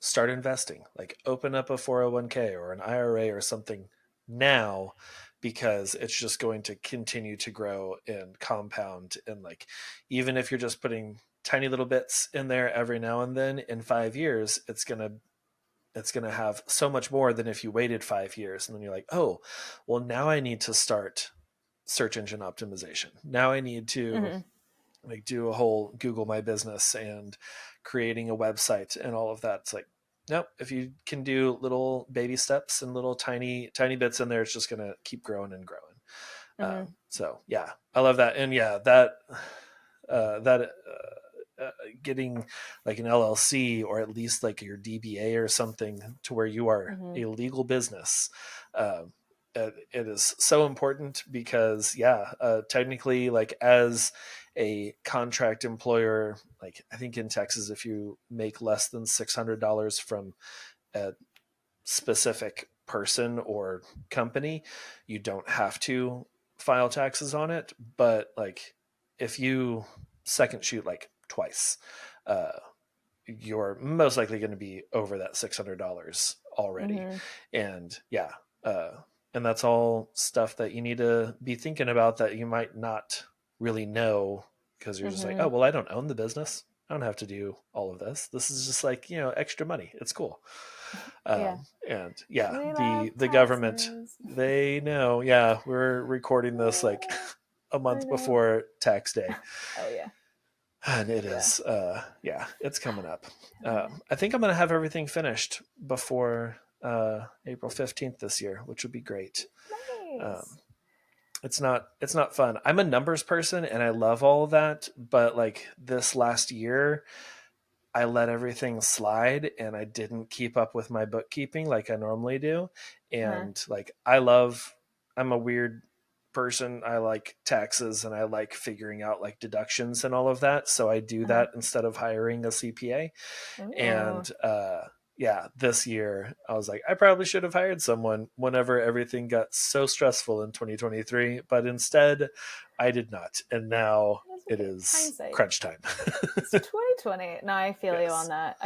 start investing, like open up a 401k or an IRA or something now because it's just going to continue to grow and compound and like even if you're just putting tiny little bits in there every now and then in 5 years it's going to have so much more than if you waited 5 years and then you're like, oh, well, now I need to start search engine optimization. Now I need to Mm-hmm. like do a whole Google My Business and creating a website and all of that. It's like, nope, if you can do little baby steps and little tiny bits in there, it's just going to keep growing and growing. Mm-hmm. So yeah, I love that. And yeah, that getting like an LLC or at least like your DBA or something to where you are a legal business. It is so important because technically, like as a contract employer, like I think in Texas, if you make less than $600 from a specific person or company, you don't have to file taxes on it. But like if you second shoot like twice, uh, you're most likely going to be over that $600 already. And uh, and that's all stuff that you need to be thinking about that you might not really know because you're just like, oh, well, I don't own the business. I don't have to do all of this. This is just like, extra money. It's cool. Yeah. And We love the government, taxes. they know. Yeah, we're recording this like a month before tax day. Oh yeah. And it is, it's coming up. I think I'm going to have everything finished before April 15th this year, which would be great. Nice. It's not fun. I'm a numbers person and I love all of that. But like this last year, I let everything slide and I didn't keep up with my bookkeeping like I normally do. And like, I'm a weird person. I like taxes and I like figuring out like deductions and all of that. So I do that instead of hiring a CPA. And, this year I was like, I probably should have hired someone whenever everything got so stressful in 2023, but instead I did not. And now it is hindsight. crunch time. It's 2020. No, I feel you on that.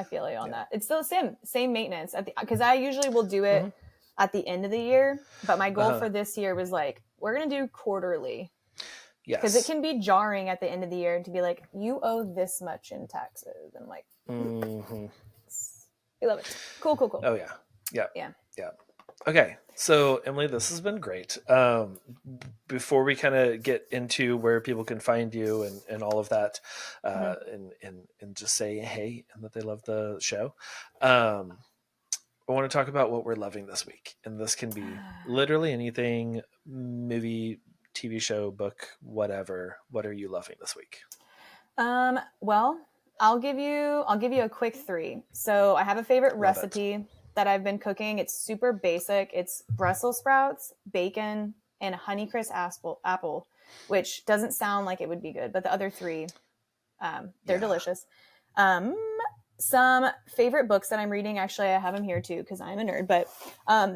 It's still the same maintenance because I usually will do it at the end of the year. But my goal for this year was like, we're going to do quarterly. Yes. Because it can be jarring at the end of the year to be like, you owe this much in taxes. And I'm like, we love it. Cool. Oh, yeah. Yeah. Okay. So, Emily, this has been great. Before we kind of get into where people can find you and all of that, and just say hey and that they love the show, I want to talk about what we're loving this week. And this can be literally anything, movie, TV show, book, whatever. What are you loving this week? Well, I'll give you a quick 3. So I have a favorite recipe that I've been cooking. It's super basic. It's Brussels sprouts, bacon, and Honeycrisp apple, which doesn't sound like it would be good, but the other 3, they're delicious. Some favorite books that I'm reading, actually, I have them here too because I'm a nerd, but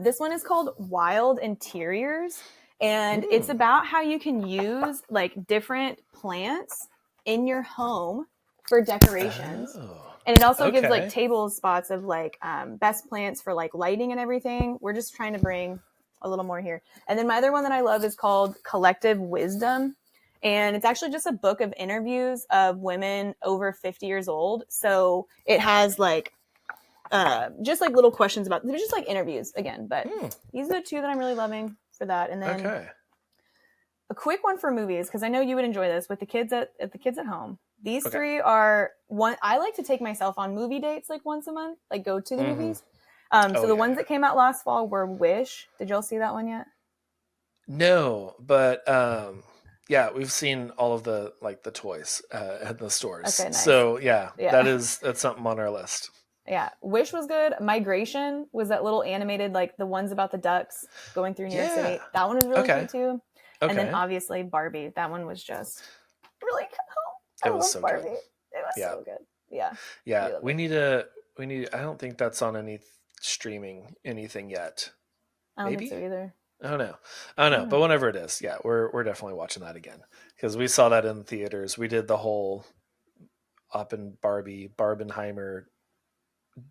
this one is called Wild Interiors, and it's about how you can use like different plants in your home for decorations. And it also gives like table spots of like best plants for like lighting and everything. We're just trying to bring a little more here. And then my other one that I love is called Collective Wisdom. And it's actually just a book of interviews of women over 50 years old. So it has like just like little questions about, they're just like interviews again. But these are the 2 that I'm really loving for that. And then a quick one for movies, because I know you would enjoy this with the kids at home. These 3 are one. I like to take myself on movie dates like once a month, like go to the movies. So the ones that came out last fall were Wish. Did y'all see that one yet? No, but we've seen all of the like the toys at the stores. Okay, nice. So that's something on our list. Yeah, Wish was good. Migration was that little animated, like the ones about the ducks going through New York City. That one was really good too. And then obviously Barbie. That one was just really cool. I love Barbie. Good. It was so good. Yeah. Yeah. Really we need. I don't think that's on any streaming anything yet. I don't think so either. I don't know. But whenever it is, we're definitely watching that again because we saw that in theaters. We did the whole Barbenheimer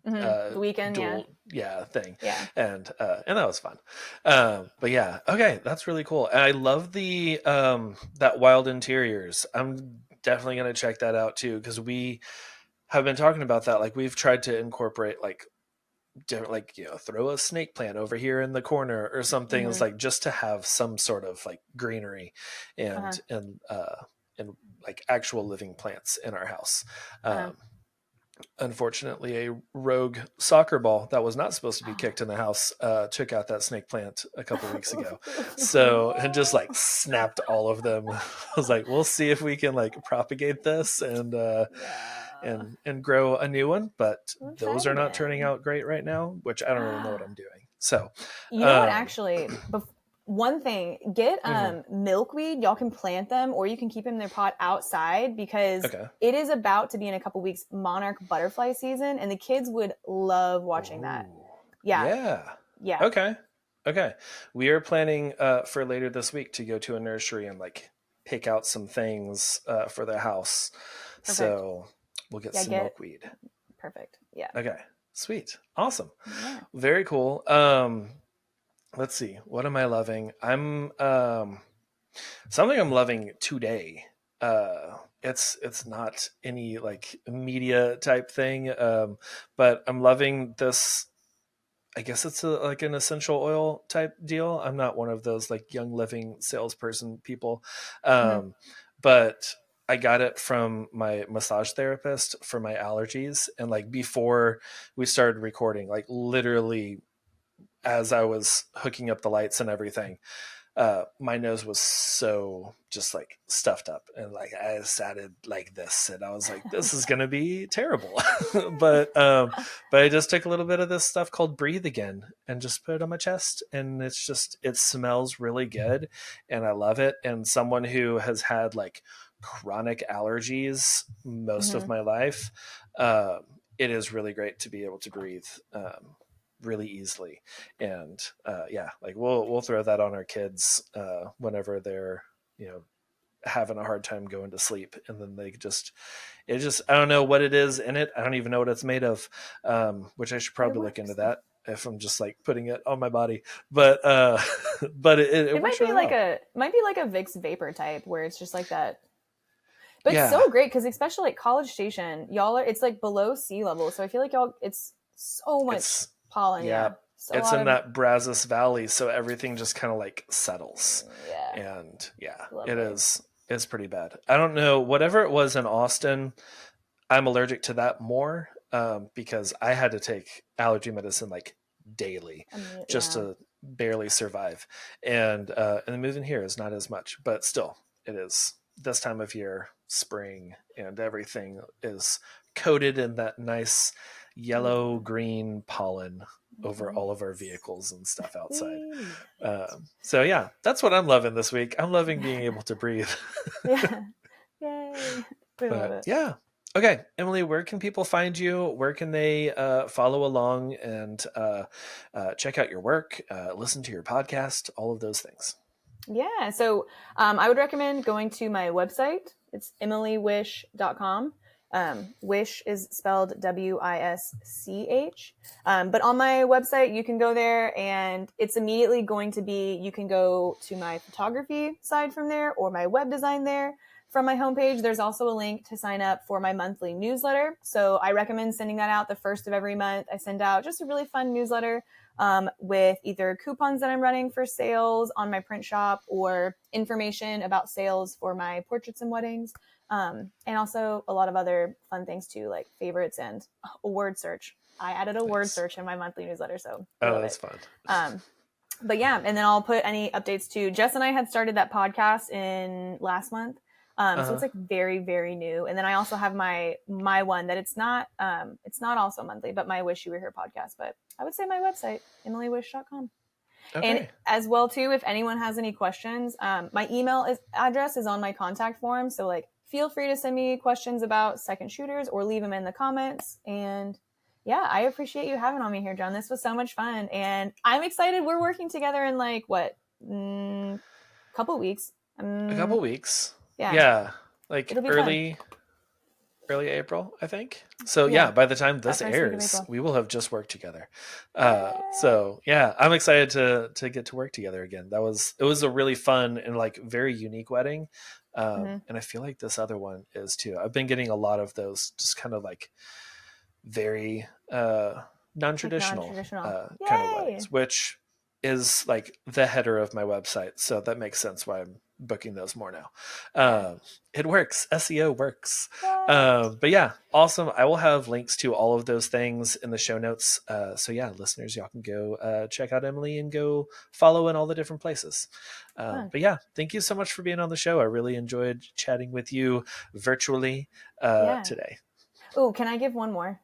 the weekend thing, and that was fun. But that's really cool. And I love the that Wild Interiors. I'm definitely going to check that out too because we have been talking about that. Like we've tried to incorporate like different, like throw a snake plant over here in the corner or something. It's like just to have some sort of like greenery and like actual living plants in our house. unfortunately, a rogue soccer ball that was not supposed to be kicked in the house took out that snake plant a couple weeks ago. So it just like snapped all of them. I was like, we'll see if we can like propagate this Yeah. and grow a new one. But We'll try those it are not turning again. out great right now, which I don't really know what I'm doing. So, You know what? um, Actually, one thing, get mhm, milkweed. Y'all can plant them, or you can keep them in their pot outside because okay. it is about to be in a couple weeks monarch butterfly season, and the kids would love watching that. Ooh, Yeah, yeah. yeah. Okay. Okay. We are planning for later this week to go to a nursery and like pick out some things for the house. Perfect. So we'll get Yeah, some get milkweed. perfect. Yeah, Okay. Sweet. Awesome. yeah. Very cool. Let's see. What am I loving? I'm something I'm loving today. It's not any like media type thing. But I'm loving this. I guess it's like an essential oil type deal. I'm not one of those like Young Living salesperson people, Mhm. um, but I got it from my massage therapist for my allergies. And like before we started recording, like literally as I was hooking up the lights and everything, my nose was so just like stuffed up, and like I sounded like this, and I was like, this is gonna be terrible. but but I just took a little bit of this stuff called Breathe Again and just put it on my chest, and it's just, it smells really good and I love it. And someone who has had like chronic allergies most of Mhm. my life, it is really great to be able to breathe really easily. And yeah, like we'll throw that on our kids whenever they're, you know, having a hard time going to sleep, and then they just, it just, I don't know what it is in it, I don't even know what it's made of, which I should But it probably look into works. that if I'm just like putting it on my body. But but it It works really well. might be like a Vicks vapor type where it's just like that. But it's Yeah, so great because especially like College Station, y'all are it's like below sea level, so I feel like y'all it's so much it's, pollen. yeah, Yeah, so a it's lot in of that Brazos Valley, so everything just kind of like settles. yeah, And yeah, it lovely. is, it's pretty bad. I don't know, whatever it was in Austin, I'm allergic to that more, because I had to take allergy medicine like daily just Yeah, to barely survive. And the moving here is not as much, but still, it is this time of year, spring, and everything is coated in that nice yellow yeah. green pollen over all of our Yes. vehicles and stuff outside. We love it. So yeah, that's what I'm loving this week. I'm loving being able to breathe. Yeah. Yay. We love But it. yeah. Okay, Emily, where can people find you? Where can they follow along and check out your work, listen to your podcast, all of those things? Yeah. So I would recommend going to my website. It's emilywisch.com. Wish is spelled Wisch. But on my website, you can go there and it's immediately going to be, you can go to my photography side from there or my web design there from my homepage. There's also a link to sign up for my monthly newsletter. So I recommend sending that out the first of every month. I send out just a really fun newsletter with either coupons that I'm running for sales on my print shop or information about sales for my portraits and weddings. And also a lot of other fun things too, like favorites and a word search. I added a word Nice. search in my monthly newsletter, so we Oh, love that's it. fun. Um, but yeah, and then I'll put any updates too. Jess and I had started that podcast in last month. So Uh-huh. it's like very, very new. And then I also have my one that it's not also monthly, but my Wish You Were Here podcast. But I would say my website, emilywish.com. And Okay. as well too, if anyone has any questions, my address is on my contact form. So like feel free to send me questions about second shooters or leave them in the comments. And yeah, I appreciate you having on me here, John. This was so much fun. And I'm excited. We're working together in like what, couple weeks. A couple weeks. Yeah, Yeah. Like it'll be fun. early April, I think. So yeah, Yeah, by the time that this first week of airs, April. we will have just worked together. Yay! So yeah, I'm excited to get to work together again. It was a really fun and like very unique wedding. Mm-hmm. And I feel like this other one is too. I've been getting a lot of those just kind of like very Like non-traditional non-traditional. kind of Yay! weddings, which is like the header of my website. So that makes sense why I'm booking those more now. It works. SEO works. But yeah, awesome. I will have links to all of those things in the show notes. So yeah, listeners, y'all can go check out Emily and go follow in all the different places. But yeah, thank you so much for being on the show. I really enjoyed chatting with you virtually today. Oh, can I give one more?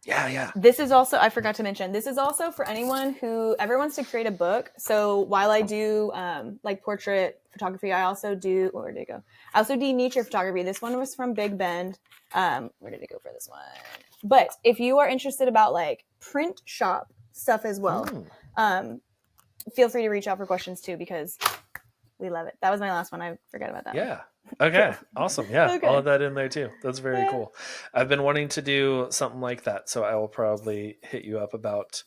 Yeah. This is also, I forgot to mention, this is also for anyone who ever wants to create a book. So while I do like portrait photography, I also do, where did it go? I also do nature photography. This one was from Big Bend. Where did it go for this one? But if you are interested about like print shop stuff as well, feel free to reach out for questions too, because we love it. That was my last one. I forgot about that. Yeah. Okay. Awesome. Yeah. Okay. All of that in there too. That's very cool. I've been wanting to do something like that. So I will probably hit you up about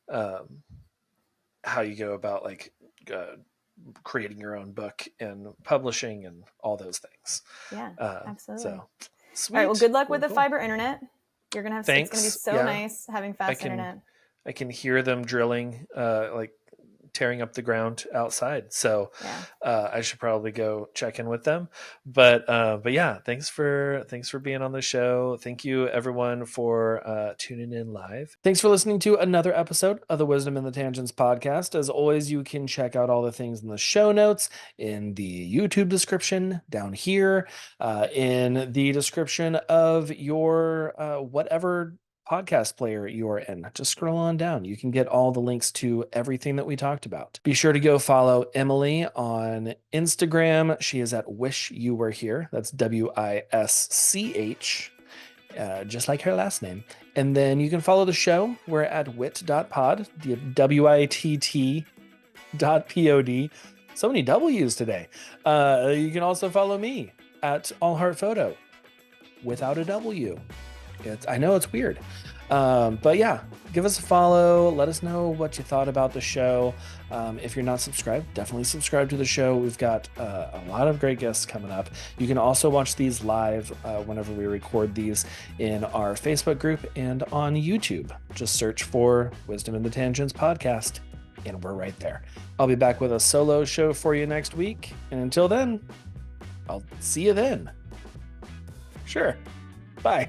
how you go about like creating your own book and publishing and all those things. Yeah, absolutely. So sweet. All right. Well, good luck with the fiber internet. You're going to have, Thanks. It's going to be so nice having fast internet. I can hear them drilling, like tearing up the ground outside. So I should probably go check in with them. But yeah, thanks for being on the show. Thank you everyone for tuning in live. Thanks for listening to another episode of the Wisdom in the Tangents podcast. As always, you can check out all the things in the show notes, in the YouTube description down here, in the description of your whatever podcast player you're in. Just scroll on down. You can get all the links to everything that we talked about. Be sure to go follow Emily on Instagram. She is at Wish You Were Here. That's WISCH, just like her last name. And then you can follow the show. We're at wit.pod, WITT.pod. So many W's today. You can also follow me at All Heart Photo without a W. I know it's weird. But yeah, give us a follow. Let us know what you thought about the show. If you're not subscribed, definitely subscribe to the show. We've got a lot of great guests coming up. You can also watch these live whenever we record these in our Facebook group and on YouTube. Just search for Wisdom in the Tangents podcast, and we're right there. I'll be back with a solo show for you next week. And until then, I'll see you then. Sure. Bye.